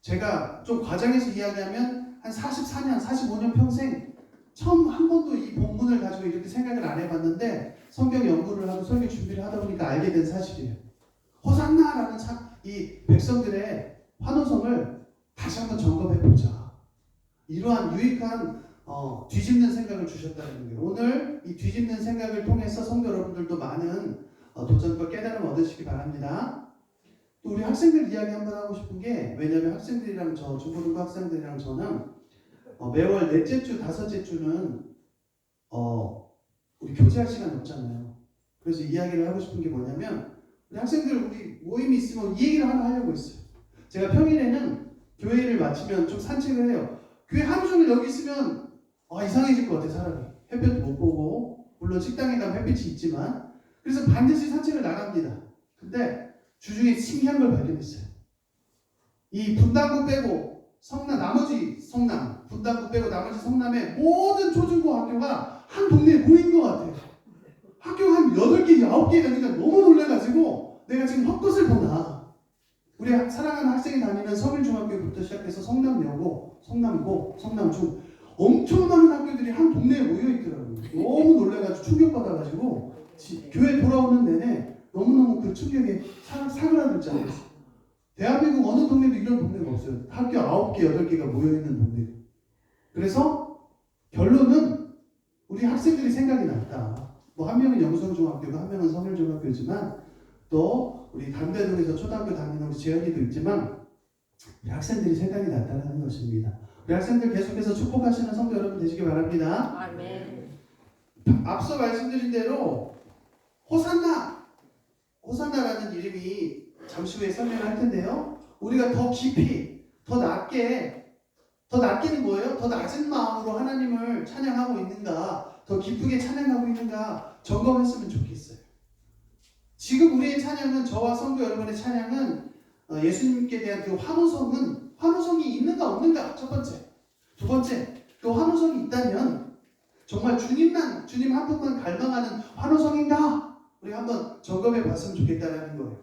제가 좀 과장해서 이야기하면 한 44년, 45년 평생 처음 한 번도 이 본문을 가지고 이렇게 생각을 안 해봤는데 성경 연구를 하고 설교 준비를 하다 보니까 알게 된 사실이에요. 호산나라는 이 백성들의 환호성을 다시 한번 점검해보자. 이러한 유익한 뒤집는 생각을 주셨다는 거예요. 오늘 이 뒤집는 생각을 통해서 성도 여러분들도 많은 도전과 깨달음 얻으시기 바랍니다. 또 우리 학생들 이야기 한번 하고 싶은 게, 왜냐하면 학생들이랑 중고등부 학생들이랑 저는 매월 넷째 주, 다섯째 주는 우리 교제할 시간이 없잖아요. 그래서 이야기를 하고 싶은 게 뭐냐면, 우리 학생들 우리 모임이 있으면 이 얘기를 하나 하려고 했어요. 제가 평일에는 교회를 마치면 좀 산책을 해요. 교회 하루 종일 여기 있으면 이상해질 것 같아. 사람이 햇볕도 못 보고, 물론 식당에 가면 햇빛이 있지만, 그래서 반드시 산책을 나갑니다. 근데 주중에 신기한 걸 발견했어요. 이 분당구 빼고 분당구 빼고 나머지 성남의 모든 초중고 학교가 한 동네에 모인 것 같아요. 학교가 한 8개, 9개 되니까 너무 놀래가지고 내가 지금 헛것을 보나. 우리 사랑하는 학생이 다니는 서울중학교부터 시작해서 성남여고, 성남고, 성남중 엄청 많은 학교들이 한 동네에 모여있더라고요. 너무 놀래가지고 충격받아가지고 교회 돌아오는 내내 너무너무 그 충격에 사그라들지 않았어요. 대한민국 어느 동네도 이런 동네가 없어요. 학교 9개, 8개가 모여있는 동네. 그래서 결론은 우리 학생들이 생각이 났다. 뭐 한 명은 영성중학교고 한 명은 서울중학교지만 또 우리 담대동에서 초등학교 다니는 우리 재현이도 있지만 우리 학생들이 생각이 났다는 것입니다. 우리 학생들 계속해서 축복하시는 성도 여러분 되시기 바랍니다. 아멘. 앞서 말씀드린 대로 호산나라는 이름이 잠시 후에 설명할 텐데요. 우리가 더 깊이, 더 낮게는 뭐예요? 더 낮은 마음으로 하나님을 찬양하고 있는가, 더 기쁘게 찬양하고 있는가 점검했으면 좋겠어요. 지금 우리의 찬양은, 저와 성도 여러분의 찬양은 예수님께 대한 그 환호성이 있는가 없는가, 첫 번째. 두 번째, 그 환호성이 있다면 정말 주님 한 분만 갈망하는 환호성인가? 우리 한번 점검해 봤으면 좋겠다는 거예요.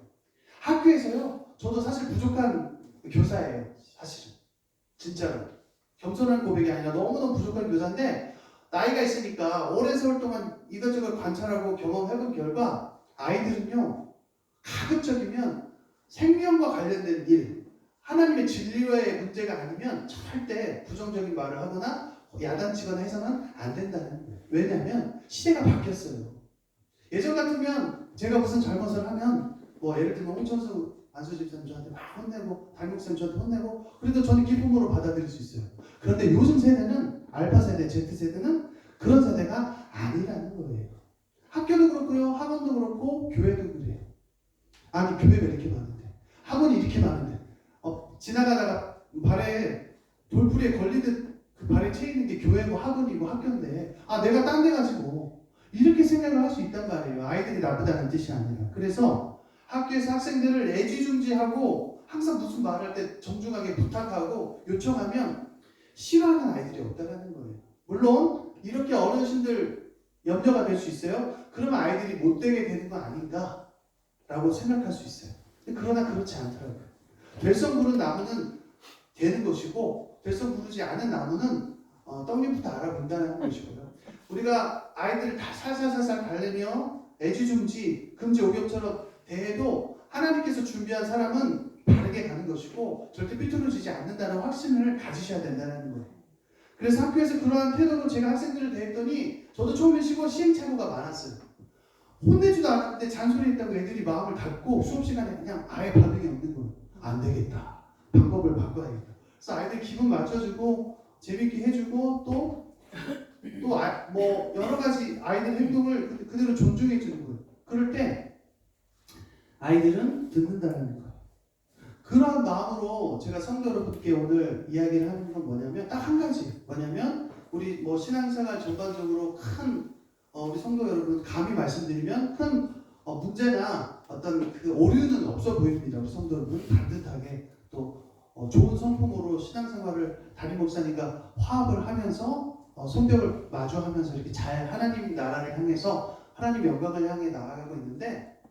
학교에서요, 저도 사실 부족한 교사예요. 사실은 진짜로 겸손한 고백이 아니라 너무너무 부족한 교사인데, 나이가 있으니까 오랜 세월 동안 이것저것 관찰하고 경험해본 결과 아이들은요, 가급적이면 생명과 관련된 일, 하나님의 진리와의 문제가 아니면 절대 부정적인 말을 하거나 야단치거나 해서는 안 된다는 거예요. 왜냐하면 시대가 바뀌었어요. 예전 같으면 제가 무슨 잘못을 하면 예를 들면 홍천수 안수집사님 저한테 막 혼내고 담임목사님 저한테 혼내고, 그래도 저는 기쁨으로 받아들일 수 있어요. 그런데 요즘 세대는 알파 세대, Z 세대는 그런 세대가 아니라는 거예요. 학교도 그렇고요, 학원도 그렇고, 교회도 그래요. 아니, 교회가 이렇게 많은데, 학원이 이렇게 많은데, 지나가다가 발에 돌풀이에 걸리듯 그 발에 채이는 게 교회고 학원이고 학교인데, 내가 딴 데 가지 뭐, 이렇게 생각을 할 수 있단 말이에요. 아이들이 나쁘다는 뜻이 아니라. 그래서 학교에서 학생들을 애지중지하고 항상 무슨 말할 때 정중하게 부탁하고 요청하면 싫어하는 아이들이 없다는 거예요. 물론 이렇게 어르신들 염려가 될 수 있어요. 그러면 아이들이 못되게 되는 거 아닌가 라고 생각할 수 있어요. 그러나 그렇지 않더라고요. 될성 부른 나무는 되는 것이고, 될성 부르지 않은 나무는 떡잎부터 알아본다는 것이고요. 우리가 아이들을 다 살살살살 달래며 애지중지, 금지옥엽처럼 대해도 하나님께서 준비한 사람은 바르게 가는 것이고 절대 삐뚤어지지 않는다는 확신을 가지셔야 된다는 거예요. 그래서 학교에서 그러한 태도로 제가 학생들을 대했더니 저도 처음에 시행착오가 많았어요. 혼내지도 않았는데 잔소리했다고 애들이 마음을 닫고 수업 시간에 그냥 아예 반응이 없는 거예요. 안 되겠다. 방법을 바꿔야겠다. 그래서 아이들 기분 맞춰주고 재밌게 해주고 또 여러 가지 아이들 행동을 그대로 존중해 주는 거예요. 그럴 때 아이들은 듣는다는 거예요. 그러한 마음으로 제가 성도 여러분께 오늘 이야기를 하는 건 뭐냐면 딱 한 가지. 뭐냐면 우리 신앙생활 전반적으로 큰 우리 성도 여러분 감히 말씀드리면 큰 문제나 어떤 그 오류는 없어 보입니다. 우리 성도 여러분 반듯하게 또 좋은 성품으로 신앙생활을 담임 목사님과 화합을 하면서 성벽을 마주하면서 이렇게 잘 하나님 나라를 향해서 하나님 영광을 향해 나아가고 있는데,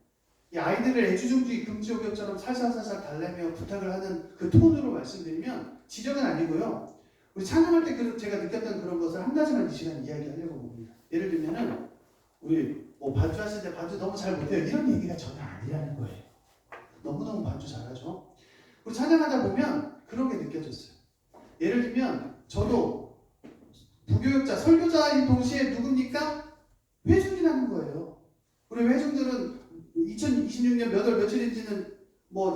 이 아이들을 애주중주의 금지옥역처럼 살살살살 달래며 부탁을 하는 그 톤으로 말씀드리면 지적은 아니고요. 우리 찬양할 때 제가 느꼈던 그런 것을 한 가지만 이 시간 이야기하려고 봅니다. 예를 들면은 우리 반주하실 때 반주 너무 잘 못해요. 이런 얘기가 전혀 아니라는 거예요. 너무너무 반주 잘하죠. 우리 찬양하다 보면 그런 게 느껴졌어요. 예를 들면 저도 부교육자, 설교자인 동시에 누굽니까? 회중이라는 거예요. 우리 회중들은 2026년 몇 월 며칠인지는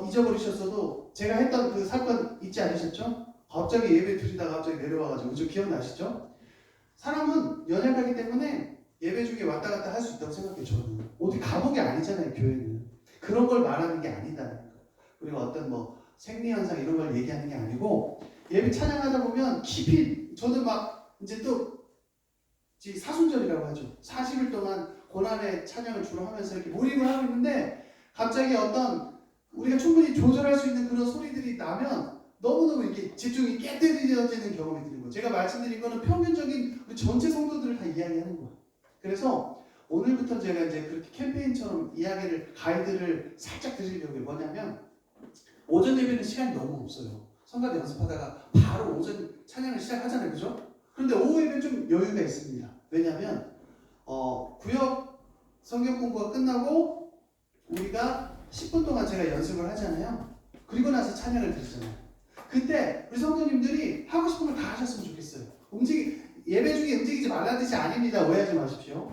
잊어버리셨어도 제가 했던 그 사건 잊지 않으셨죠? 갑자기 예배 드리다가 갑자기 내려와가지고 좀 기억나시죠? 사람은 연약하기 때문에 예배 중에 왔다 갔다 할 수 있다고 생각해요. 저는 어디 감옥이 아니잖아요. 교회는 그런 걸 말하는 게 아니다는 거예요. 그리고 어떤 생리현상 이런 걸 얘기하는 게 아니고 예배 찬양하다 보면 깊이 저는 이제 또 사순절이라고 하죠. 40일 동안 고난의 찬양을 주로 하면서 이렇게 몰입을 하고 있는데 갑자기 어떤 우리가 충분히 조절할 수 있는 그런 소리들이 나면 너무너무 이렇게 집중이 깨뜨려지는 경험이 드는 거예요. 제가 말씀드린 거는 평균적인 우리 전체 성도들을 다 이야기하는 거예요. 그래서 오늘부터 제가 이제 그렇게 캠페인처럼 가이드를 살짝 드리려고요. 뭐냐면 오전 예배는 시간이 너무 없어요. 성가대 연습하다가 바로 오전 찬양을 시작하잖아요. 그죠? 그런데 오후 예배는 좀 여유가 있습니다. 왜냐하면 구역 성경 공부가 끝나고 우리가 10분 동안 제가 연습을 하잖아요. 그리고 나서 찬양을 드리잖아요. 그때 우리 성도님들이 하고 싶은 걸 다 하셨으면 좋겠어요. 예배 중에 움직이지 말라는 뜻이 아닙니다. 오해하지 마십시오.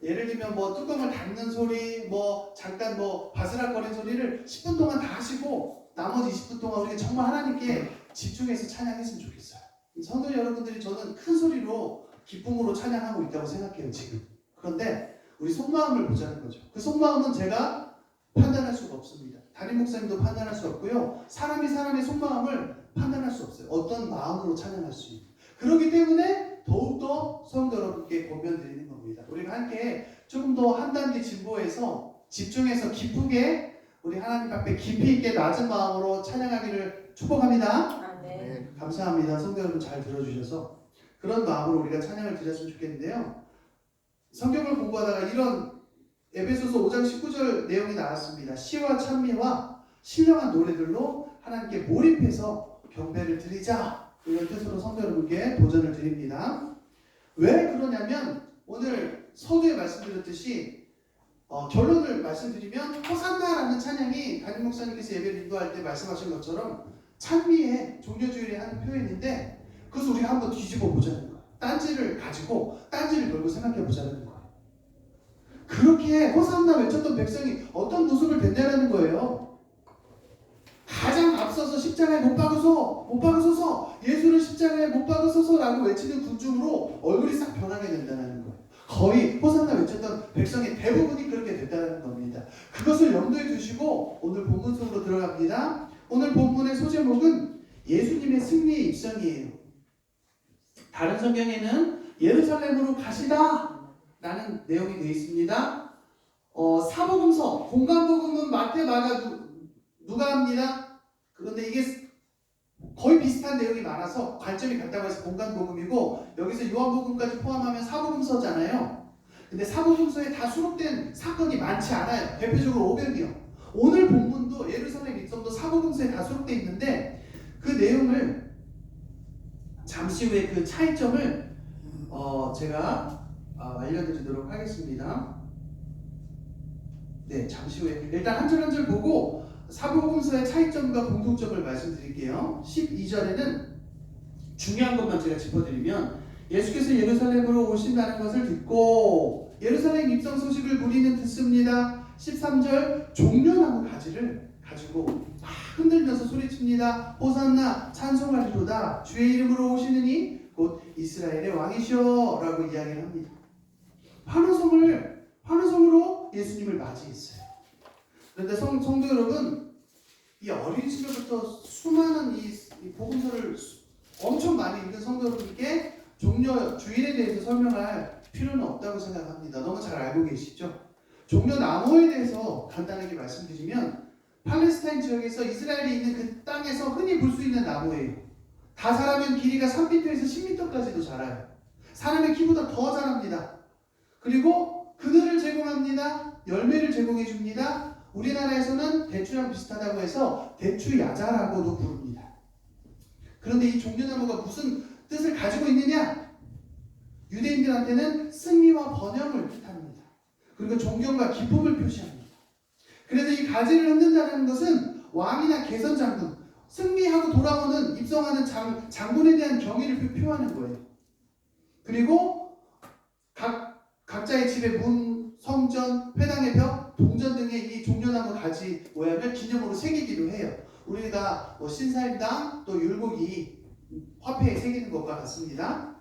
예를 들면 뚜껑을 닫는 소리, 잠깐 바스락거리는 소리를 10분 동안 다 하시고 나머지 20분 동안 우리가 정말 하나님께 집중해서 찬양했으면 좋겠어요. 성도 여러분들이 저는 큰 소리로 기쁨으로 찬양하고 있다고 생각해요. 지금. 그런데 우리 속마음을 보자는 거죠. 그 속마음은 제가 판단할 수가 없습니다. 담임 목사님도 판단할 수 없고요. 사람의 속마음을 판단할 수 없어요. 어떤 마음으로 찬양할 수 있는. 그렇기 때문에 더욱더 성도 여러분께 권면 드리는 겁니다. 우리가 함께 조금 더 한 단계 진보해서 집중해서 기쁘게 우리 하나님 앞에 깊이 있게 낮은 마음으로 찬양하기를 축복합니다. 네. 감사합니다. 성도 여러분 잘 들어주셔서 그런 마음으로 우리가 찬양을 드렸으면 좋겠는데요. 성경을 공부하다가 이런 에베소서 5장 19절 내용이 나왔습니다. 시와 찬미와 신령한 노래들로 하나님께 몰입해서 경배를 드리자. 이런 뜻으로 성도 여러분께 도전을 드립니다. 왜 그러냐면 오늘 서두에 말씀드렸듯이 결론을 말씀드리면 호산나라는 찬양이 담임 목사님께서 예배를 인도할 때 말씀하신 것처럼 찬미의 종려주일에 하는 표현인데 그것을 우리가 한번 뒤집어 보자는 거예요. 딴지를 걸고 생각해 보자는 거예요. 그렇게 호산나 외쳤던 백성이 어떤 모습을 댄다는 거예요. 가장 앞서서 십자가에 못 박으소서 예수를 십자가에 못 박으소서라고 외치는 군중으로 얼굴이 싹 변하게 된다는 거예요. 거의 호산나 외쳤던 백성의 대부분이 그렇게 됐다는 겁니다. 그것을 염두에 두시고 오늘 본문 속으로 들어갑니다. 오늘 본문의 소제목은 예수님의 승리의 입성이에요. 다른 성경에는 예루살렘으로 가시다 라는 내용이 되어 있습니다. 사복음서, 공간복음은 마태, 마가, 누가 합니다. 그런데 이게 거의 비슷한 내용이 많아서 관점이 같다고 해서 공간복음이고 여기서 요한복음까지 포함하면 사복음서잖아요. 근데 사복음서에 다 수록된 사건이 많지 않아요. 대표적으로 500이요. 오늘 본문도 예루살렘 입성도 사복음서에 다 수록되어 있는데 그 내용을 잠시 후에 그 차이점을 제가 알려드리도록 하겠습니다. 네, 잠시 후에 일단 한 절 한 절 보고 사복음서의 차이점과 공통점을 말씀드릴게요. 12절에는 중요한 것만 제가 짚어드리면 예수께서 예루살렘으로 오신다는 것을 듣고 예루살렘 입성 소식을 무리는 듣습니다. 13절 종려나무 가지를 가지고 막 흔들면서 소리칩니다. 호산나 찬송하리로다 주의 이름으로 오시느니 곧 이스라엘의 왕이시여 라고 이야기를 합니다. 환호성으로 예수님을 맞이했어요. 그런데 성도 여러분, 이 어린 시절부터 수많은 이 복음서를 엄청 많이 읽은 성도 여러분께 종려 주일에 대해서 설명할 필요는 없다고 생각합니다. 너무 잘 알고 계시죠? 종려 나무에 대해서 간단하게 말씀드리면 팔레스타인 지역에서 이스라엘이 있는 그 땅에서 흔히 볼 수 있는 나무예요. 다 자라면 길이가 3m에서 10m까지도 자라요. 사람의 키보다 더 자랍니다. 그리고 그늘을 제공합니다. 열매를 제공해 줍니다. 우리나라에서는 대추랑 비슷하다고 해서 대추야자라고도 부릅니다. 그런데 이 종려나무가 무슨 뜻을 가지고 있느냐? 유대인들한테는 승리와 번영을 뜻합니다. 그리고 존경과 기쁨을 표시합니다. 그래서 이 가지를 흔든다는 것은 왕이나 개선장군, 승리하고 돌아오는 입성하는 장군에 대한 경의를 표하는 거예요. 그리고 각자의 집의 문, 성전, 회당의 벽, 동전 등의 이 종려나무 가지 모양을 기념으로 새기기도 해요. 우리가 신사임당 또 율곡이 화폐에 새기는 것과 같습니다.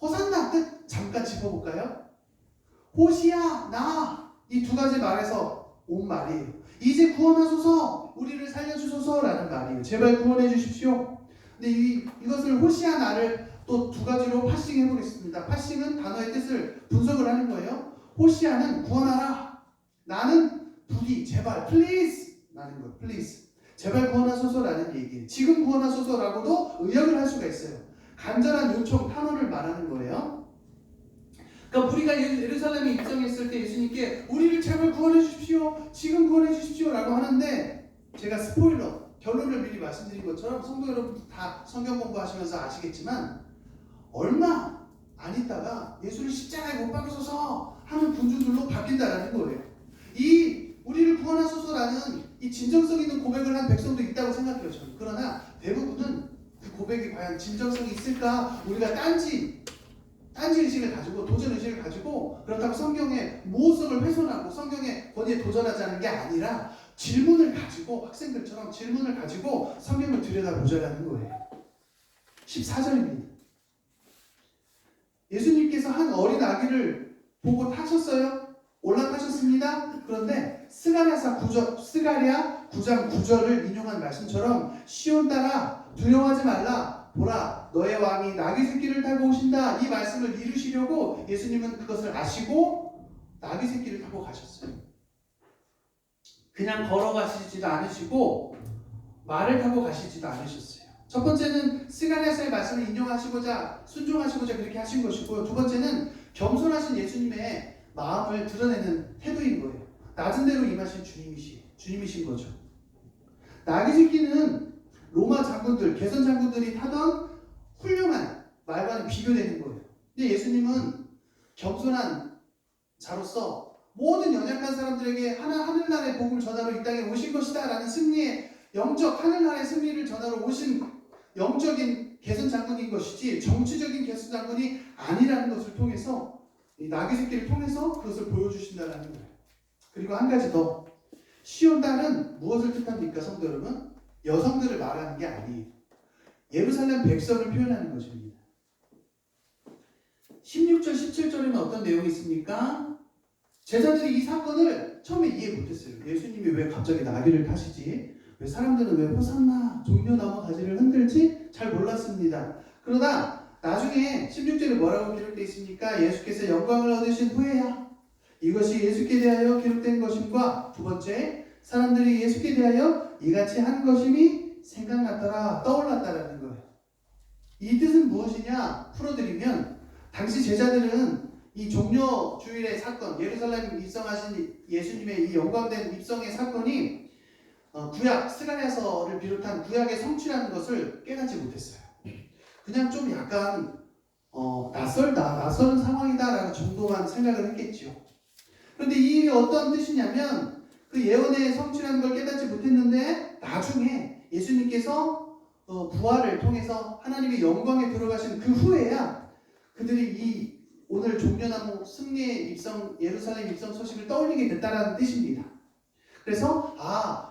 호산나 뜻 잠깐 짚어볼까요? 호시아나 이 두 가지 말에서 온 말이에요. 이제 구원하소서, 우리를 살려주소서라는 말이에요. 제발 구원해 주십시오. 근데 이것을 호시아나를 또 두 가지로 파싱해 보겠습니다. 파싱은 단어의 뜻을 분석을 하는 거예요. 호시아는 구원하라. 나는 부디 제발 please 라는 거예요. please. 제발 구원하소서라는 얘기예요. 지금 구원하소서라고도 의역을 할 수가 있어요. 간절한 요청, 탄원을 말하는 거예요. 그러니까 우리가 예루살렘에 입성했을 때 예수님께 우리를 제발 구원해 주십시오. 지금 구원해 주십시오 라고 하는데, 제가 스포일러, 결론을 미리 말씀드린 것처럼 성도 여러분도 다 성경 공부하시면서 아시겠지만 얼마 안 있다가 예수를 십자가에 못 박으소서 하는 군주들로 바뀐다라는 거예요. 이 우리를 구원하소서라는 이 진정성 있는 고백을 한 백성도 있다고 생각해요, 저는. 그러나 대부분은 그 고백이 과연 진정성이 있을까? 우리가 딴지 의식을 가지고, 도전 의식을 가지고, 그렇다고 성경의 모호성을 훼손하고 성경의 권위에 도전하자는 게 아니라 질문을 가지고, 학생들처럼 질문을 가지고 성경을 들여다보자라는 거예요. 14절입니다. 예수님께서 한 어린 아기를 보고 타셨어요. 올라타셨습니다. 그런데 스가랴 9장 9절을 인용한 말씀처럼 시온 딸아 두려워하지 말라. 보라 너의 왕이 나귀 새끼를 타고 오신다. 이 말씀을 이루시려고 예수님은 그것을 아시고 나귀 새끼를 타고 가셨어요. 그냥 걸어가시지도 않으시고 말을 타고 가시지도 않으셨어요. 첫 번째는 스가랴서의 말씀을 인용하시고자, 순종하시고자 그렇게 하신 것이고요. 두 번째는 겸손하신 예수님의 마음을 드러내는 태도인 거예요. 낮은 데로 임하신 주님이신 거죠. 나귀 새끼는 로마 장군들, 개선 장군들이 타던 훌륭한 말과는 비교되는 거예요. 근데 예수님은 겸손한 자로서 모든 연약한 사람들에게 하늘나라의 복음을 전하러 이 땅에 오신 것이다 라는 승리의 영적 하늘나라의 승리를 전하러 오신 영적인 개선 장군인 것이지 정치적인 개선 장군이 아니라는 것을 통해서, 이 나귀 새끼를 통해서 그것을 보여주신다는 거예요. 그리고 한 가지 더, 시온 딸은 무엇을 뜻합니까, 성도 여러분? 여성들을 말하는 게 아니에요. 예루살렘 백성을 표현하는 것입니다. 16절, 17절에는 어떤 내용이 있습니까? 제자들이 이 사건을 처음에 이해 못했어요. 예수님이 왜 갑자기 나귀를 타시지? 왜 사람들은 왜 호산나, 종려나무 가지를 흔들지? 잘 몰랐습니다. 그러다 나중에 16절에 뭐라고 기록되어 있습니까? 예수께서 영광을 얻으신 후에야 이것이 예수께 대하여 기록된 것임과, 두 번째, 사람들이 예수께 대하여 이같이 한 것임이 생각났더라, 떠올랐다라는 거예요. 이 뜻은 무엇이냐 풀어드리면, 당시 제자들은 이 종려주일의 사건, 예루살렘 입성하신 예수님의 이 영광된 입성의 사건이 구약, 스가랴서를 비롯한 구약의 성취라는 것을 깨닫지 못했어요. 그냥 좀 약간 낯선 상황이다라는 정도만 생각을 했겠죠. 그런데 이 어떤 뜻이냐면, 그 예언의 성취라는 걸 깨닫지 못했는데 나중에 예수님께서 부활을 통해서 하나님의 영광에 들어가신 그 후에야 그들이 이 오늘 종려나무 승리의 입성, 예루살렘 입성 소식을 떠올리게 됐다라는 뜻입니다. 그래서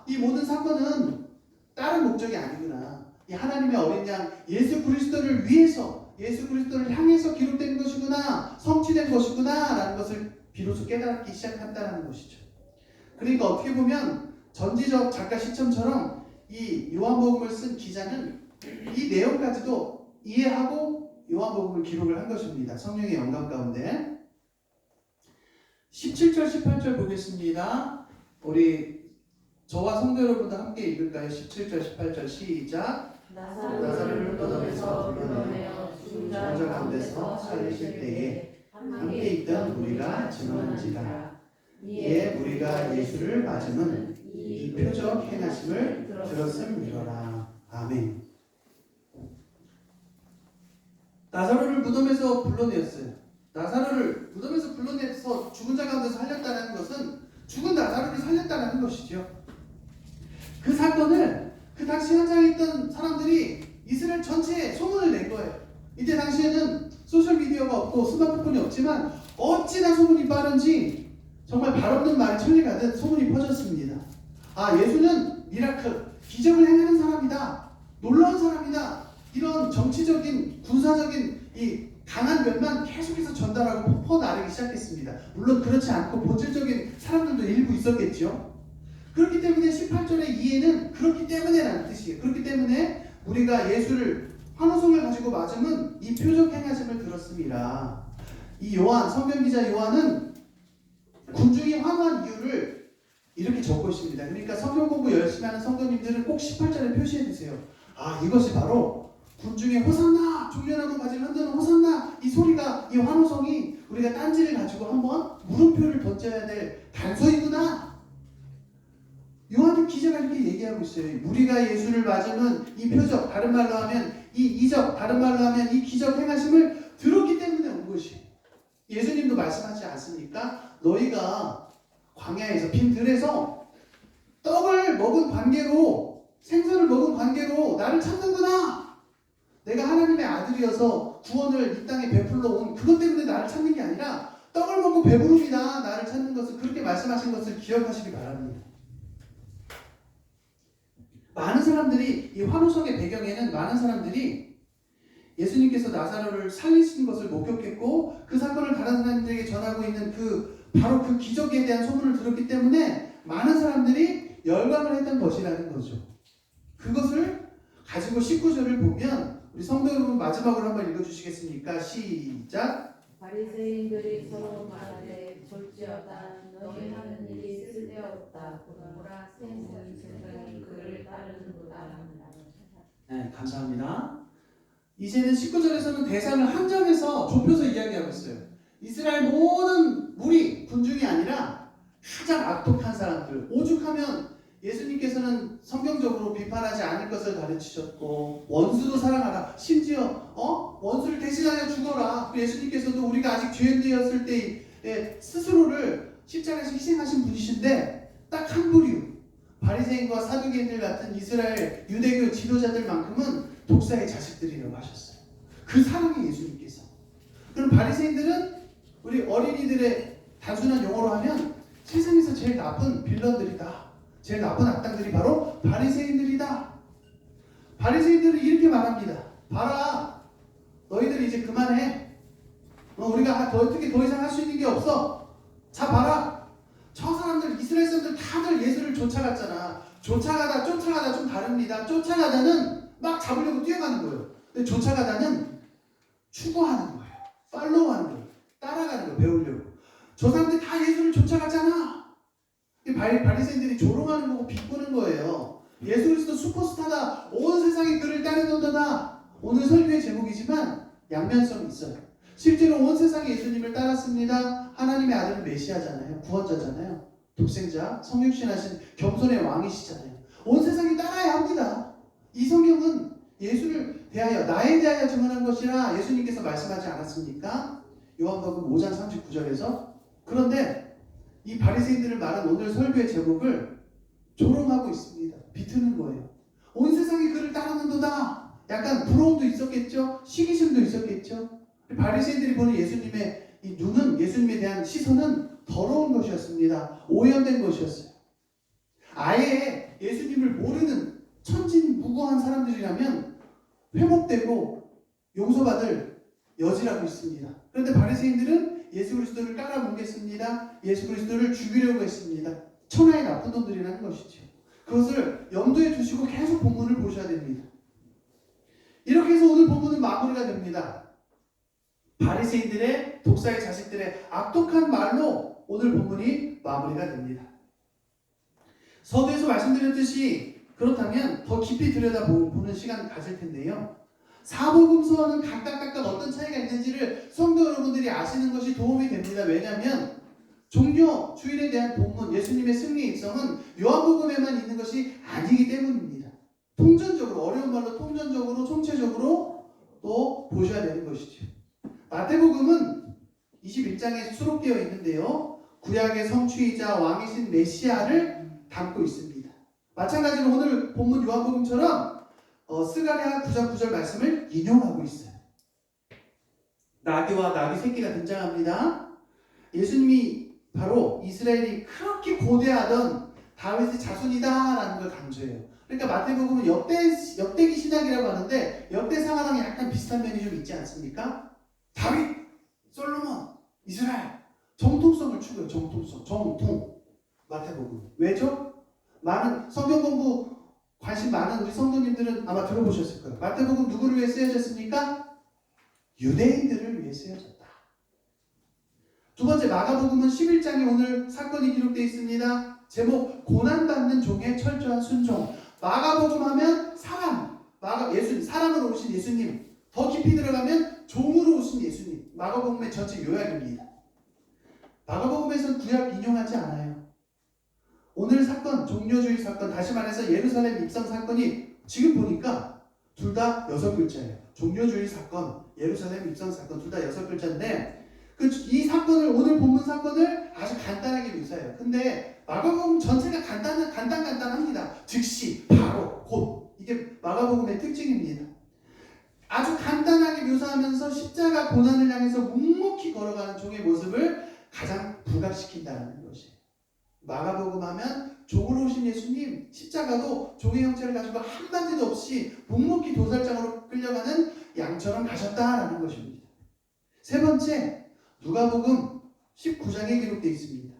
이 모든 사건은 다른 목적이 아니구나, 이 하나님의 어린 양 예수 그리스도를 위해서, 예수 그리스도를 향해서 기록된 것이구나, 성취된 것이구나 라는 것을 비로소 깨닫기 시작한다는 것이죠. 그러니까 어떻게 보면 전지적 작가 시점처럼 이 요한복음을 쓴 기자는 이 내용까지도 이해하고 요한복음을 기록을 한 것입니다. 성령의 영감 가운데. 17절 18절 보겠습니다. 우리 저와 성도 여러분도 함께 읽을까요? 17절 18절 시작. 나사렛을 떠나서 불러내어 죽은 자 가운데서 살리실 때에 함께 있던 우리가 증언한지라. 이에 우리가 예수를 맞음은 이 표적 행하심을 들었음이로라. 아멘. 나사로를 무덤에서 불러내었어요. 나사로를 무덤에서 불러내서 죽은 자 가운데서 살렸다는 것은 죽은 나사로를 살렸다는 것이죠. 그 사건을 그 당시 현장에 있던 사람들이 이스라엘 전체에 소문을 낸 거예요. 이때 당시에는 소셜미디어가 없고 스마트폰이 없지만 어찌나 소문이 빠른지 정말 발 없는 말이 천리가듯 소문이 퍼졌습니다. 아, 예수는 미라클, 기적을 행하는 사람이다. 놀라운 사람이다. 이런 정치적인, 군사적인 이 강한 면만 계속해서 전달하고 퍼나르기 시작했습니다. 물론 그렇지 않고 본질적인 사람들도 일부 있었겠죠. 그렇기 때문에 18절의 이해는 그렇기 때문에라는 뜻이에요. 그렇기 때문에 우리가 예수를 환호성을 가지고 맞으면 이 표적 행하심을 들었습니다. 이 요한, 성경기자 요한은 군중이 환호한 이유를 이렇게 적고 있습니다. 그러니까 성경 공부 열심히 하는 성도님들은 꼭 18절에 표시해 주세요. 아, 이것이 바로 군중의 호산나, 종려나무 가지를 흔드는 호산나, 이 소리가, 이 환호성이 우리가 딴지를 가지고 한번 물음표를 던져야 될 단서이구나. 요한은 기자가 이렇게 얘기하고 있어요. 우리가 예수를 맞으면 이 표적, 다른 말로 하면 이 이적, 다른 말로 하면 이 기적 행하심을 들었기 때문에 온 것이. 예수님도 말씀하지 않습니까? 너희가 광야에서 빈 들에서 떡을 먹은 관계로, 생선을 먹은 관계로 나를 찾는구나. 내가 하나님의 아들이어서 구원을 이 땅에 베풀러 온 그것 때문에 나를 찾는 게 아니라 떡을 먹고 배부릅니다. 나를 찾는 것을, 그렇게 말씀하신 것을 기억하시기 바랍니다. 많은 사람들이, 이 환호성의 배경에는 많은 사람들이 예수님께서 나사로를 살리신 것을 목격했고 그 사건을 다른 사람들에게 전하고 있는 바로 그 기적에 대한 소문을 들었기 때문에 많은 사람들이 열광을 했던 것이라는 거죠. 그것을 가지고 19절을 보면 우리 성도 여러분 마지막으로 한번 읽어주시겠습니까? 시작. 바리새인들이 서로 말하되 졸지어다 너희 하는 일이 쓸데없다. 보라 세상이 그를 따르는도다. 네, 감사합니다. 이제는 19절에서는 대상을 한정해서 좁혀서 이야기하고 있어요. 이스라엘 모든 무리, 군중이 아니라 가장 악독한 사람들, 오죽하면 예수님께서는 성경적으로 비판하지 않을 것을 가르치셨고 원수도 사랑하라. 심지어 원수를 대신하여 죽어라. 예수님께서도 우리가 아직 죄인되었을 때에 스스로를 십자가에서 희생하신 분이신데 딱 한 부류, 바리새인과 사두개인들 같은 이스라엘 유대교 지도자들만큼은 독사의 자식들이라고 하셨어요. 그 사랑의 예수님께서. 그럼 바리새인들은 우리 어린이들의 단순한 용어로 하면 세상에서 제일 나쁜 빌런들이다. 제일 나쁜 악당들이 바로 바리새인들이다. 바리새인들은 이렇게 말합니다. 봐라, 너희들 이제 그만해. 우리가 어떻게 더 이상 할 수 있는 게 없어. 자, 봐라. 저 사람들, 이스라엘 사람들 다들 예수를 쫓아갔잖아. 쫓아가다 좀 다릅니다. 쫓아가다는 막 잡으려고 뛰어가는 거예요. 근데 쫓아가다는 추구하는 거예요. 팔로우하는 거예요. 따라가는 거예요. 배우려고. 저 사람들 다 예수를 쫓아갔잖아. 바리새인들이 조롱하는 거고 비꼬는 거예요. 예수 그리스도 슈퍼스타다. 온 세상이 그를 따르는도다. 오늘 설교의 제목이지만 양면성이 있어요. 실제로 온 세상이 예수님을 따랐습니다. 하나님의 아들은 메시아잖아요. 구원자잖아요. 독생자, 성육신하신 겸손의 왕이시잖아요. 온 세상이 따라야 합니다. 이 성경은 예수를 대하여, 나에 대하여 증언한 것이라 예수님께서 말씀하지 않았습니까? 요한복음 5장 39절에서. 그런데 이 바리새인들을 말한 오늘 설교의 제목을 조롱하고 있습니다. 비트는 거예요. 온 세상이 그를 따르는도다. 약간 부러움도 있었겠죠. 시기심도 있었겠죠. 바리새인들이 보는 예수님의 이 눈은, 예수님에 대한 시선은 더러운 것이었습니다. 오염된 것이었어요. 아예 예수님을 모르는 천진무구한 사람들이라면 회복되고 용서받을 여지라고 있습니다. 그런데 바리새인들은 예수 그리스도를 깔아뭉갰습니다. 예수 그리스도를 죽이려고 했습니다. 천하의 나쁜 놈들이라는 것이죠. 그것을 염두에 두시고 계속 본문을 보셔야 됩니다. 이렇게 해서 오늘 본문은 마무리가 됩니다. 바리새인들의, 독사의 자식들의 악독한 말로 오늘 본문이 마무리가 됩니다. 서두에서 말씀드렸듯이 그렇다면 더 깊이 들여다보는 시간을 가질 텐데요. 사복음서는 각각 어떤 차이가 있는지를 성도 여러분들이 아시는 것이 도움이 됩니다. 왜냐하면 종료 주일에 대한 본문, 예수님의 승리 입성은 요한복음에만 있는 것이 아니기 때문입니다. 통전적으로, 어려운 말로 통전적으로, 총체적으로 또 보셔야 되는 것이죠. 마태복음은 21장에 수록되어 있는데요. 구약의 성취이자 왕이신 메시아를 담고 있습니다. 마찬가지로 오늘 본문 요한복음처럼 스가랴 9장 9절 말씀을 인용하고 있어요. 나귀와 나귀 새끼가 등장합니다. 예수님이 바로 이스라엘이 그렇게 고대하던 다윗의 자손이다라는 걸 강조해요. 그러니까 마태복음은 역대기 신학이라고 하는데 역대상하랑 약간 비슷한 면이 좀 있지 않습니까? 다윗, 솔로몬, 이스라엘 정통성을 추구해요. 정통 마태복음. 왜죠? 많은 성경 공부 관심 많은 우리 성도님들은 아마 들어보셨을 거예요. 마태복음 누구를 위해 쓰여졌습니까? 유대인들을 위해 쓰여졌다. 두 번째, 마가복음은 11장에 오늘 사건이 기록되어 있습니다. 제목, 고난받는 종의 철저한 순종. 마가복음 하면 사람, 예수님, 사람으로 오신 예수님. 더 깊이 들어가면 종으로 오신 예수님. 마가복음의 전체 요약입니다. 마가복음에서는 구약 인용하지 않아요. 오늘 사건, 종료주의 사건, 다시 말해서 예루살렘 입성 사건이 지금 보니까 둘 다 6글자예요. 종료주의 사건, 예루살렘 입성 사건 둘 다 6글자인데 이 사건을, 오늘 본문 사건을 아주 간단하게 묘사해요. 근데 마가복음 전체가 간단합니다. 즉시, 바로, 곧. 이게 마가복음의 특징입니다. 아주 간단하게 묘사하면서 십자가 고난을 향해서 묵묵히 걸어가는 종의 모습을 가장 부각시킨다는 것이에요. 마가복음 하면 종으로 오신 예수님, 십자가도 종의 형체를 가지고 한마디도 없이 묵묵히 도살장으로 끌려가는 양처럼 가셨다라는 것입니다. 세 번째, 누가복음 19장에 기록되어 있습니다.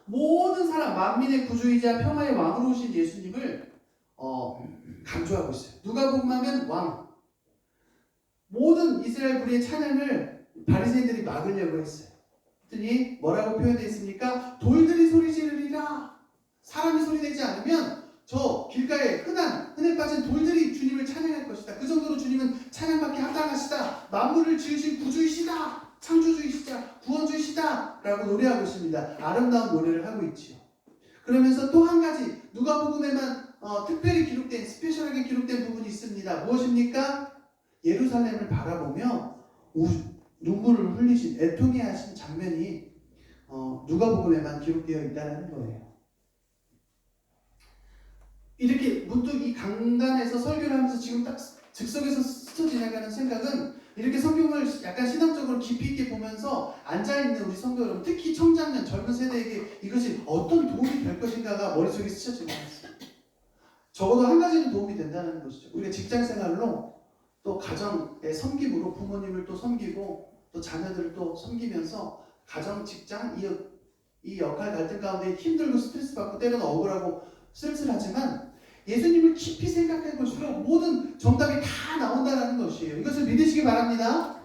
모든 사람, 만민의 구주이자 평화의 왕으로 오신 예수님을 강조하고 있어요. 누가복음 하면 왕. 모든 이스라엘 무리의 찬양을 바리새인들이 막으려고 했어요. 그랬더니 뭐라고 표현되어 있습니까? 돌들이 소리 지르리라. 사람이 소리 내지 않으면 저 길가에 흔해 빠진 돌들이 주님을 찬양할 것이다. 그 정도로 주님은 찬양받기 합당하시다. 만물을 지으신 구주이시다. 창조주이시다. 구원주이시다. 라고 노래하고 있습니다. 아름다운 노래를 하고 있지요. 그러면서 또 한 가지 누가복음에만 특별히 기록된, 스페셜하게 기록된 부분이 있습니다. 무엇입니까? 예루살렘을 바라보며 눈물을 흘리신, 애통해 하신 장면이 누가복음에만 기록되어 있다는 거예요. 이렇게 문득 이 강단에서 설교를 하면서 지금 딱 즉석에서 스쳐 지나가는 생각은, 이렇게 성경을 약간 신학적으로 깊이 있게 보면서 앉아있는 우리 성도 여러분, 특히 청장년 젊은 세대에게 이것이 어떤 도움이 될 것인가가 머릿속에 스쳐 지나갔어요. 적어도 한 가지는 도움이 된다는 것이죠. 우리가 직장생활로 또 가정의 섬김으로 부모님을 또 섬기고 또 자녀들을 또 섬기면서 가정, 직장, 이 역할 갈등 가운데 힘들고 스트레스 받고 때로는 억울하고 쓸쓸하지만 예수님을 깊이 생각해 볼수록 모든 정답이 다 나온다는 것이에요. 이것을 믿으시기 바랍니다.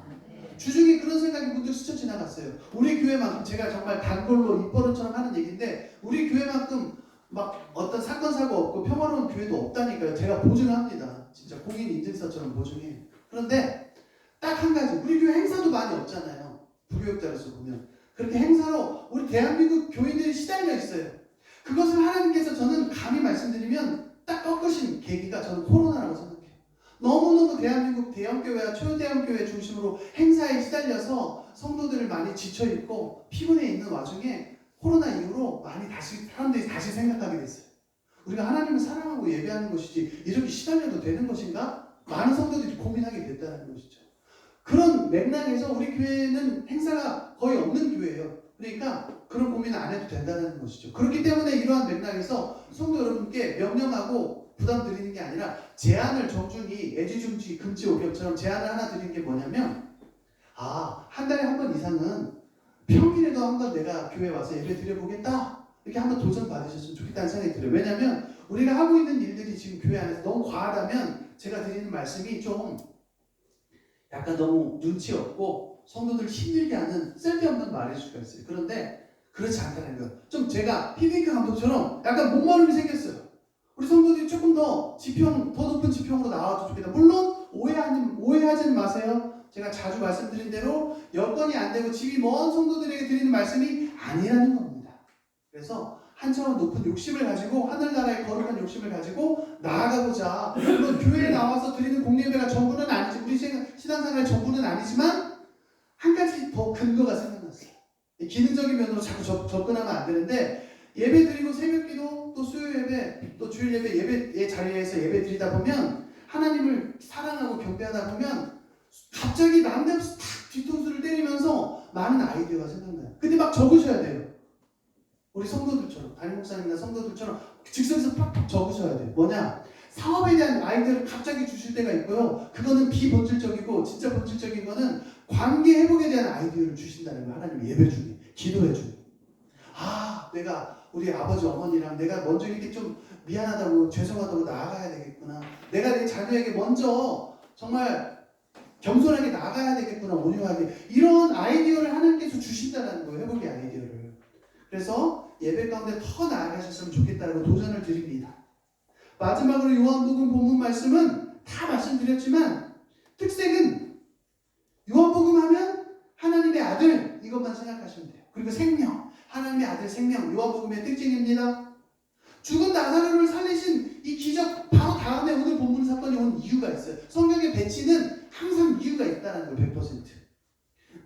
주중에 그런 생각이 문득 스쳐 지나갔어요. 우리 교회만큼, 제가 정말 단골로 입버릇처럼 하는 얘기인데, 우리 교회만큼 막 어떤 사건 사고 없고 평화로운 교회도 없다니까요. 제가 보증합니다. 진짜 공인 인증서처럼 보증해요. 그런데 딱 한 가지, 우리 교회 행사도 많이 없잖아요. 부교육자로서 보면 그렇게 행사로 우리 대한민국 교인들이 시달려 있어요. 그것을 하나님께서, 저는 감히 말씀드리면 딱 꺾으신 계기가 저는 코로나라고 생각해요. 너무너무 대한민국 대형교회와 초대형교회 중심으로 행사에 시달려서 성도들을 많이 지쳐있고 피곤해 있는 와중에 코로나 이후로 사람들이 다시 생각하게 됐어요. 우리가 하나님을 사랑하고 예배하는 것이지 이렇게 시달려도 되는 것인가? 많은 성도들이 고민하게 됐다는 것이죠. 그런 맥락에서 우리 교회는 행사가 거의 없는 교회예요. 그러니까 그런 고민을 안 해도 된다는 것이죠. 그렇기 때문에 이러한 맥락에서 성도 여러분께 명령하고 부담 드리는 게 아니라 제안을 정중히 애지중지 금지옥역처럼 제안을 하나 드리는 게 뭐냐면, 한 달에 한 번 이상은 평일에도 한번 내가 교회에 와서 예배 드려보겠다, 이렇게 한번 도전 받으셨으면 좋겠다는 생각이 들어요. 왜냐하면 우리가 하고 있는 일들이 지금 교회 안에서 너무 과하다면 제가 드리는 말씀이 좀 약간 너무 눈치 없고 성도들 힘들게 하는 쓸데없는 말일 수가 있어요. 그런데 그렇지 않다는 거예요. 좀 제가 피비크 감독처럼 약간 목마름이 생겼어요. 우리 성도들이 조금 더 높은 지평으로 나와도 좋겠다. 물론 오해하지는 마세요. 제가 자주 말씀드린 대로 여건이 안 되고 집이 먼 성도들에게 드리는 말씀이 아니라는 겁니다. 그래서 한 차원 높은 욕심을 가지고 하늘나라의 거룩한 욕심을 가지고 나아가보자. 물론 교회에 나와서 드리는 공예배가 전부는 아니지, 우리 신앙생활의 전부는 아니지만 한 가지 더 근거가 생각났어요. 기능적인 면으로 자꾸 접근하면 안 되는데, 예배 드리고 새벽기도 또 수요 예배 또 주일 예배 예배의 자리에서 예배 드리다 보면 하나님을 사랑하고 경배하다 보면 갑자기 남대없이 탁 뒤통수를 때리면서 많은 아이디어가 생각나요. 근데 막 적으셔야 돼요. 우리 성도들처럼, 담임 목사님이나 성도들처럼 즉석에서 팍팍 적으셔야 돼요. 뭐냐? 사업에 대한 아이디어를 갑자기 주실 때가 있고요. 그거는 비본질적이고, 진짜 본질적인 거는 관계 회복에 대한 아이디어를 주신다는 거예요. 하나님 예배 중에, 기도회 중에. 내가 우리 아버지 어머니랑 내가 먼저 이렇게 좀 미안하다고 죄송하다고 나아가야 되겠구나. 내가 내 자녀에게 먼저 정말 겸손하게 나아가야 되겠구나. 온유하게. 이런 아이디어를 하나님께서 주신다는 거예요. 회복의 아이디어를. 그래서 예배 가운데 더 나아가셨으면 좋겠다고 도전을 드립니다. 마지막으로 요한복음 본문 말씀은 다 말씀드렸지만 특색은 요한복음 하면 하나님의 아들 이것만 생각하시면 돼요. 그리고 생명, 하나님의 아들 생명, 요한복음의 특징입니다. 죽은 나사로를 살리신 이 기적 바로 다음에 오늘 본문 사건이 온 이유가 있어요. 성경의 배치는 항상 이유가 있다는 거예요. 100%.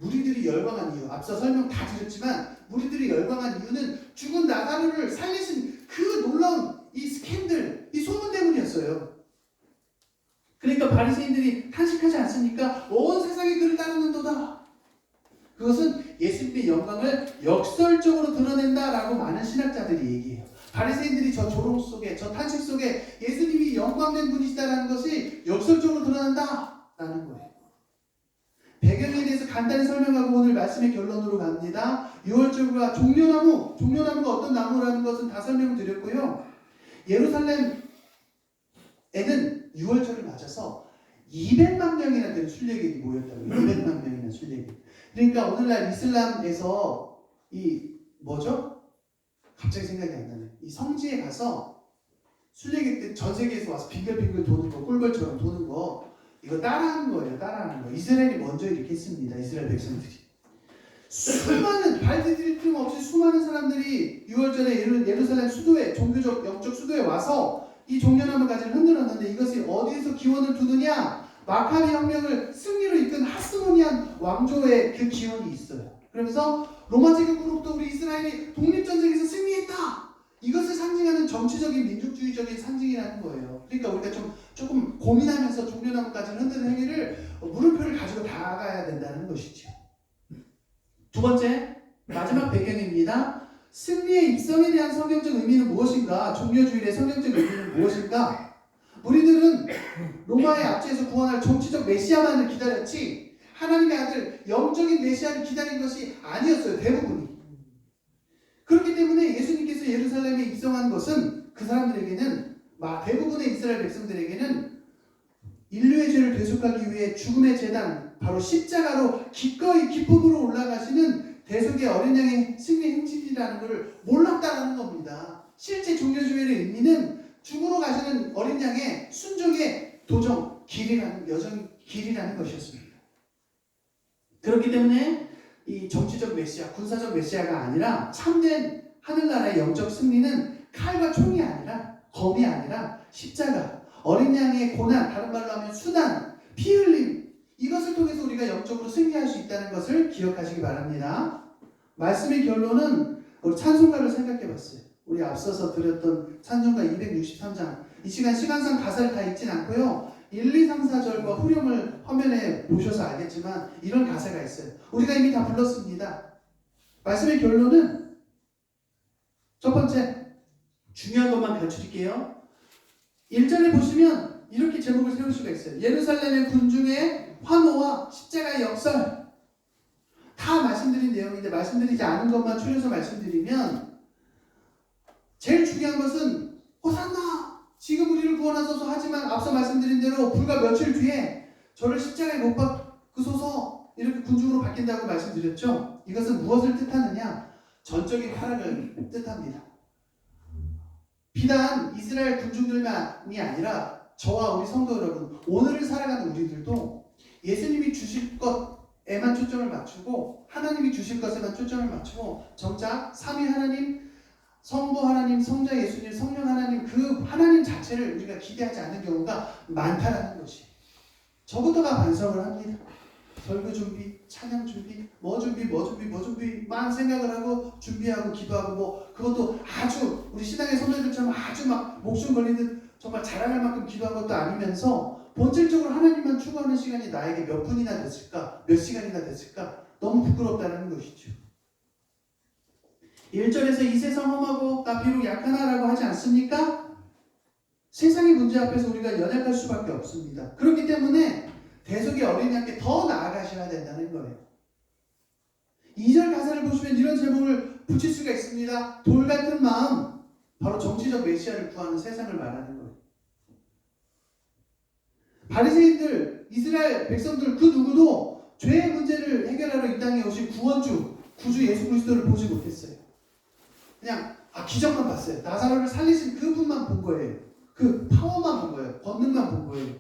무리들이 열광한 이유, 앞서 설명 다 드렸지만 무리들이 열광한 이유는 죽은 나사로를 살리신 그 놀라운 이 스캔들, 이 소문 때문이었어요. 그러니까 바리새인들이 탄식하지 않습니까? 온 세상이 그를 따르는도다. 그것은 예수님의 영광을 역설적으로 드러낸다라고 많은 신학자들이 얘기해요. 바리새인들이 저 조롱 속에, 저 탄식 속에 예수님이 영광된 분이시다라는 것이 역설적으로 드러난다라는 거예요. 배경에 대해서 간단히 설명하고 오늘 말씀의 결론으로 갑니다. 유월절과 종려나무가 어떤 나무라는 것은 다 설명드렸고요. 예루살렘에는 유월절을 맞아서 200만 명이나 되는 순례객이 모였다고요. 200만 명이나 순례객. 그러니까 오늘날 이슬람에서 이 뭐죠? 갑자기 생각이 안 나네. 이 성지에 가서 순례객들 전 세계에서 와서 빙글빙글 도는 거, 꿀벌처럼 도는 거, 이거 따라하는 거예요. 따라하는 거. 이스라엘이 먼저 이렇게 했습니다. 이스라엘 백성들이. 수많은, 발 디딜 틈 없이 수많은 사람들이 6월절에 예루살렘 수도에, 종교적 영적 수도에 와서 이 종려나무 가지를 흔들었는데 이것이 어디에서 기원을 두느냐? 마카비 혁명을 승리로 이끈 하스모니안 왕조의 그 기원이 있어요. 그러면서 로마 제국으로부터 우리 이스라엘이 독립전쟁에서 승리했다. 이것을 상징하는 정치적인 민족주의적인 상징이라는 거예요. 그러니까 우리가 조금 고민하면서 종려나무까지를 흔드는 행위를 물음표를 가지고 나아가야 된다는 것이죠. 두 번째, 마지막 배경입니다. 승리의 입성에 대한 성경적 의미는 무엇인가? 종려주일의 성경적 의미는 무엇인가? 우리들은 로마의 압제에서 구원할 정치적 메시아만을 기다렸지 하나님의 아들 영적인 메시아를 기다린 것이 아니었어요. 대부분이. 그렇기 때문에 예수님께서 예루살렘에 입성한 것은 그 사람들에게는, 대부분의 이스라엘 백성들에게는 인류의 죄를 대속하기 위해 죽음의 제단, 바로 십자가로 기꺼이 기쁨으로 올라가시는 대속의 어린 양의 승리 행진이라는 것을 몰랐다는 겁니다. 실제 종려주일의 의미는 죽으러 가시는 어린 양의 순종의 도정, 길이라는 것이었습니다. 그렇기 때문에 이 정치적 메시아, 군사적 메시아가 아니라 참된 하늘나라의 영적 승리는 칼과 총이 아니라, 검이 아니라 십자가, 어린 양의 고난, 다른 말로 하면 수단, 피 흘림, 이것을 통해서 우리가 영적으로 승리할 수 있다는 것을 기억하시기 바랍니다. 말씀의 결론은 우리 찬송가를 생각해 봤어요. 우리 앞서서 드렸던 찬송가 263장. 이 시간상 가사를 다 읽진 않고요. 1, 2, 3, 4절과 후렴을 화면에 보셔서 알겠지만 이런 가사가 있어요. 우리가 이미 다 불렀습니다. 말씀의 결론은 첫 번째, 중요한 것만 가르쳐드릴게요. 1절에 보시면 이렇게 제목을 세울 수가 있어요. 예루살렘의 군중의 환호와 십자가의 역설. 다 말씀드린 내용인데 말씀드리지 않은 것만 추려서 말씀드리면, 제일 중요한 것은 호산나 지금 우리를 구원하소서 하지만 앞서 말씀드린 대로 불과 며칠 뒤에 저를 십자가에 못 박으소서 이렇게 군중으로 바뀐다고 말씀드렸죠. 이것은 무엇을 뜻하느냐? 전적인 타락을 뜻합니다. 비단 이스라엘 군중들만이 아니라 저와 우리 성도 여러분, 오늘을 살아가는 우리들도 예수님이 주실 것에만 초점을 맞추고 하나님이 주실 것에만 초점을 맞추고 정작 삼위 하나님, 성부 하나님, 성자 예수님, 성령 하나님 그 하나님 자체를 우리가 기대하지 않는 경우가 많다라는 것이. 저부터가 반성을 합니다. 설교 준비, 찬양 준비, 뭐 준비만 생각을 하고 준비하고 기도하고 뭐 그것도 아주 우리 신앙의 선배들처럼 아주 막 목숨 걸리듯 정말 자랑할 만큼 기도한 것도 아니면서 본질적으로 하나님만 추구하는 시간이 나에게 몇 분이나 됐을까? 몇 시간이나 됐을까? 너무 부끄럽다는 것이죠. 1절에서 이 세상 험하고 나 비록 약하나라고 하지 않습니까? 세상의 문제 앞에서 우리가 연약할 수밖에 없습니다. 그렇기 때문에 대속의 어린이한테 더 나아가셔야 된다는 거예요. 2절 가사를 보시면 이런 제목을 붙일 수가 있습니다. 돌 같은 마음, 바로 정치적 메시아를 구하는 세상을 말하는 거예요. 바리새인들, 이스라엘 백성들 그 누구도 죄의 문제를 해결하러 이 땅에 오신 구원주, 구주 예수 그리스도를 보지 못했어요. 그냥 기적만 봤어요. 나사로를 살리신 그분만 본 거예요. 그 파워만 본 거예요. 권능만 본 거예요.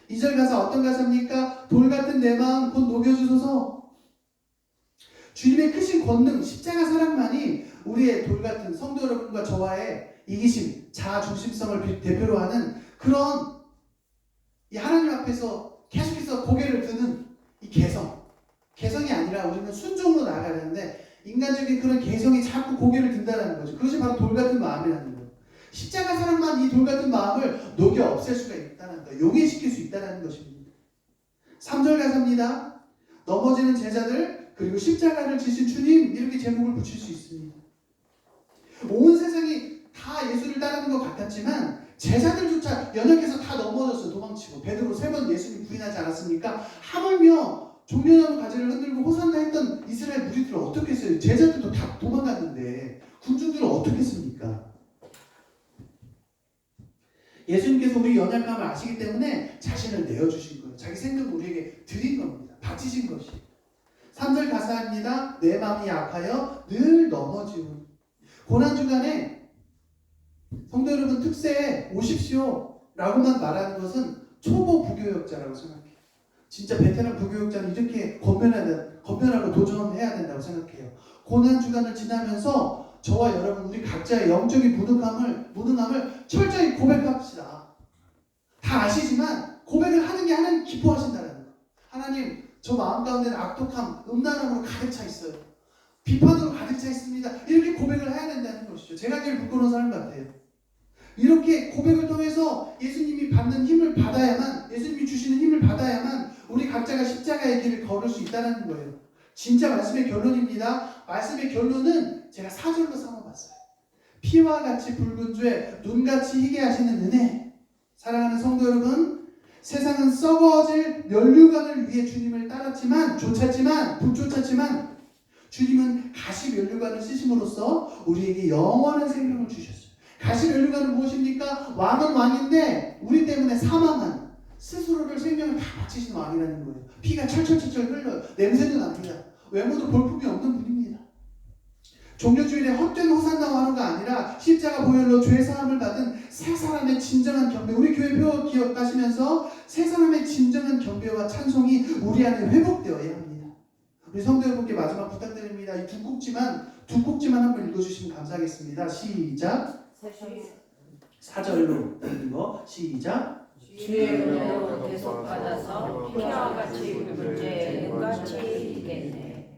2절 가사 어떤 가사입니까? 돌 같은 내 마음 곧 녹여주소서. 주님의 크신 권능, 십자가 사랑만이 우리의 돌 같은 성도 여러분과 저와의 이기심, 자아 중심성을 대표로 하는 그런 이 하나님 앞에서 계속해서 고개를 드는 이 개성이 아니라 우리는 순종으로 나아가야 되는데 인간적인 그런 개성이 자꾸 고개를 든다는 거죠. 그것이 바로 돌 같은 마음이라는 거예요. 십자가 사랑만 이 돌 같은 마음을 녹여 없앨 수가 있다는 거예요. 용해시킬 수 있다는 것입니다. 3절 가사입니다. 넘어지는 제자들 그리고 십자가를 지신 주님 이렇게 제목을 붙일 수 있습니다. 온 세상이 다 예수를 따르는 것 같았지만 제자들조차 연약해서 다 넘어졌어요. 도망치고 베드로 3번 예수님 부인하지 않았습니까? 하물며 종려나무 가지를 흔들고 호산나 했던 이스라엘 무리들을 어떻게 했어요? 제자들도 다 도망갔는데 군중들은 어떻게 했습니까? 예수님께서 우리 연약함을 아시기 때문에 자신을 내어주신 거예요. 자기 생명을 우리에게 드린 겁니다. 바치신 것이. 3절 가사입니다. 내 마음이 약하여 늘 넘어지고. 고난주간에 성도 여러분 특세에 오십시오 라고만 말하는 것은 초보 부교역자라고 생각해요. 진짜 베테랑 부교역자는 이렇게 건면하고 도전해야 된다고 생각해요. 고난주간을 지나면서 저와 여러분 우리 각자의 영적인 무능함을 철저히 고백합시다. 다 아시지만 고백을 하는 게 하나님 기뻐하신다는 거. 하나님 저 마음 가운데는 악독함, 음란함으로 가득 차 있어요. 비판으로 가득 차 있습니다. 이렇게 고백을 해야 된다는 것이죠. 제가 제일 부끄러운 사람 같아요. 이렇게 고백을 통해서 예수님이 받는 힘을 받아야만, 예수님이 주시는 힘을 받아야만 우리 각자가 십자가의 길을 걸을 수 있다는 거예요. 진짜 말씀의 결론입니다. 말씀의 결론은 제가 4절로 삼아봤어요. 피와 같이 붉은 죄, 눈같이 희게 하시는 은혜. 사랑하는 성도 여러분, 세상은 썩어질 면류관을 위해 주님을 쫓았지만 주님은 가시 면류관을 쓰심으로써 우리에게 영원한 생명을 주셨어요. 가시 면류관은 무엇입니까? 왕은 왕인데 우리 때문에 사망한 스스로를 생명을 다 바치신 왕이라는 거예요. 피가 철철철철 흘러요. 냄새도 납니다. 외모도 볼품이 없는 분입니다. 종려주일에 헛된 호산나와 하루가 아니라 십자가 보혈로 죄사함을 받은 세 사람의 진정한 경배, 우리 교회 표 기억하시면서 세 사람의 진정한 경배와 찬송이 우리 안에 회복되어야 합니다. 우리 성도 여러분께 마지막 부탁드립니다. 이 두 꼭지만 한번 읽어주시면 감사하겠습니다. 시작. 4절로 읽어. 시작. 주의 은혜로 대속받아서 피와 같이 붉은 죄, 눈같이 희겠네.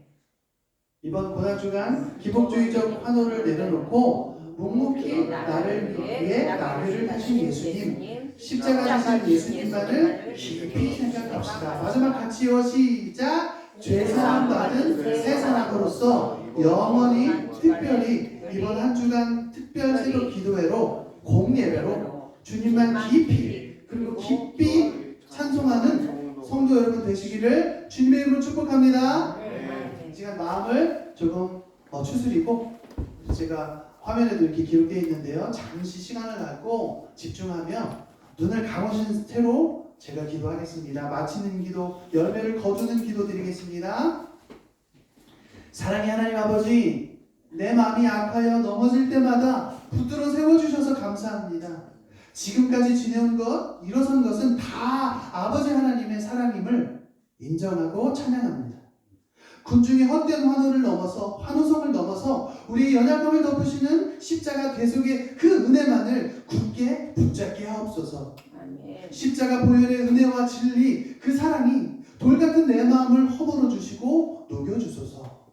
이번 고난주간 기복주의적 환호를 내려놓고 묵묵히 나를 위해 나귀를 타신 예수님, 십자가 지신 예수님만을 깊이 생각합시다. 마지막 같이요. 시작. 죄사함 받은 새 사람으로서 영원히 특별히 이번 한 주간 특별 새로 기도회로 공예배로 주님만 깊이 그리고 깊이 찬송하는 성도 여러분 되시기를 주님의 이름으로 축복합니다. 이 시간 마음을 조금 추스리고 제가 화면에도 이렇게 기록되어 있는데요. 잠시 시간을 갖고 집중하며 눈을 감으신 채로 제가 기도하겠습니다. 마치는 기도, 열매를 거두는 기도 드리겠습니다. 사랑의 하나님 아버지, 내 마음이 약하여 넘어질 때마다 붙들어 세워주셔서 감사합니다. 지금까지 지내온 것, 일어선 것은 다 아버지 하나님의 사랑임을 인정하고 찬양합니다. 군중의 헛된 환호성을 넘어서 우리의 연약함을 덮으시는 십자가 대속의 그 은혜만을 굳게 붙잡게 하옵소서. 아멘. 십자가 보혈의 은혜와 진리, 그 사랑이 돌같은 내 마음을 허물어 주시고 녹여주소서.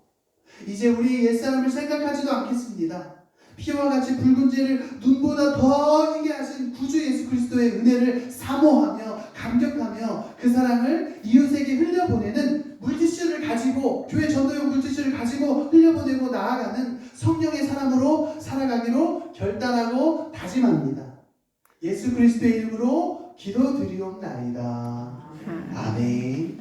이제 우리 옛사람을 생각하지도 않겠습니다. 피와 같이 붉은 죄를 눈보다 더 희게 하신 구주 예수 그리스도의 은혜를 사모하며 감격하며 그 사랑을 이웃에게 흘려보내는 물티슈를 가지고, 교회 전도용 물티슈를 가지고 흘려보내고 나아가는 성령의 사람으로 살아가기로 결단하고 다짐합니다. 예수 그리스도의 이름으로 기도드리옵나이다. 아멘.